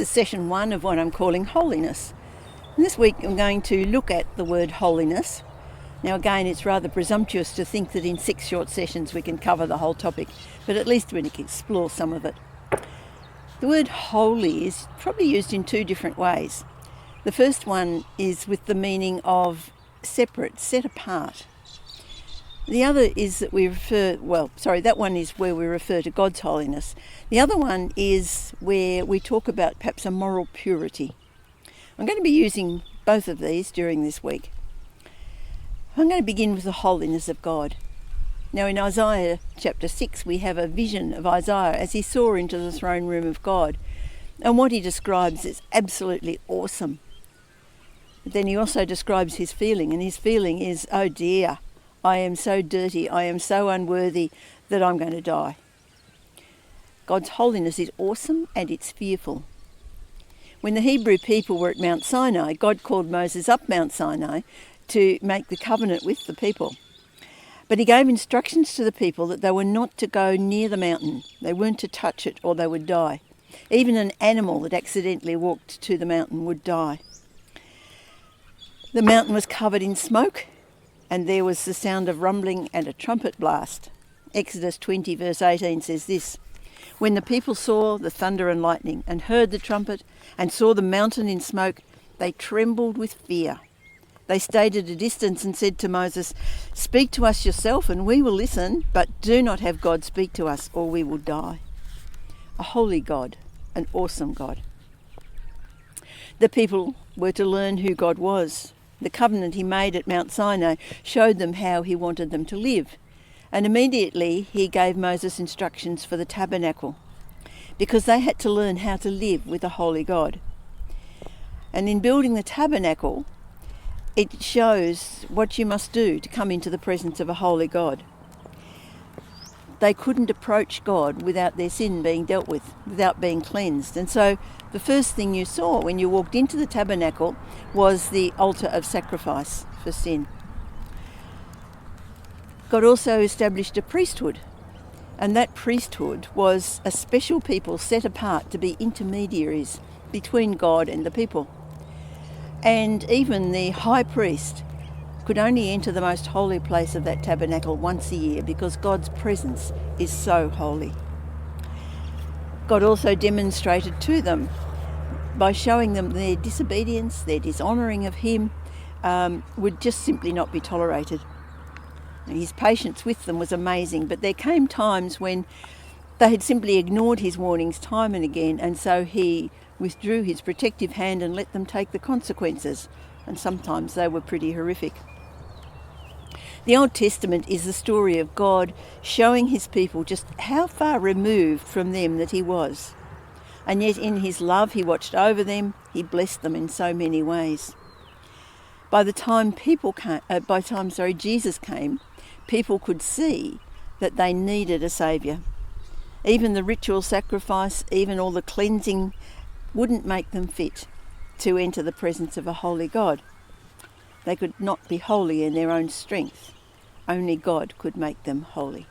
session 1 of what I'm calling Holiness. And this week I'm going to look at the word holiness. Now again, it's rather presumptuous to think that in 6 short sessions we can cover the whole topic, but at least we can explore some of it. The word holy is probably used in 2 different ways. The first one is with the meaning of separate, set apart. The other is that that one is where we refer to God's holiness. The other one is where we talk about perhaps a moral purity. I'm going to be using both of these during this week. I'm going to begin with the holiness of God. Now in Isaiah chapter 6 we have a vision of Isaiah as he saw into the throne room of God. And what he describes is absolutely awesome. But then he also describes his feeling, and his feeling is, oh dear, I am so dirty, I am so unworthy that I'm going to die. God's holiness is awesome and it's fearful. When the Hebrew people were at Mount Sinai, God called Moses up Mount Sinai to make the covenant with the people. But he gave instructions to the people that they were not to go near the mountain. They weren't to touch it or they would die. Even an animal that accidentally walked to the mountain would die. The mountain was covered in smoke, and there was the sound of rumbling and a trumpet blast. Exodus 20 verse 18 says this: when the people saw the thunder and lightning and heard the trumpet and saw the mountain in smoke, they trembled with fear. They stayed at a distance and said to Moses, "Speak to us yourself and we will listen, but do not have God speak to us or we will die." A holy God, an awesome God. The people were to learn who God was. The covenant he made at Mount Sinai showed them how he wanted them to live. And immediately he gave Moses instructions for the tabernacle, because they had to learn how to live with a holy God. And in building the tabernacle, it shows what you must do to come into the presence of a holy God. They couldn't approach God without their sin being dealt with, without being cleansed. And so the first thing you saw when you walked into the tabernacle was the altar of sacrifice for sin. God also established a priesthood, and that priesthood was a special people set apart to be intermediaries between God and the people. And even the high priest could only enter the most holy place of that tabernacle once a year because God's presence is so holy. God also demonstrated to them by showing them their disobedience, their dishonouring of him would just simply not be tolerated. And his patience with them was amazing, but there came times when they had simply ignored his warnings time and again, and so he withdrew his protective hand and let them take the consequences, and sometimes they were pretty horrific. The Old Testament is the story of God showing his people just how far removed from them that he was. And yet in his love he watched over them, he blessed them in so many ways. By the time Jesus came, people could see that they needed a saviour. Even the ritual sacrifice, even all the cleansing wouldn't make them fit to enter the presence of a holy God. They could not be holy in their own strength. Only God could make them holy.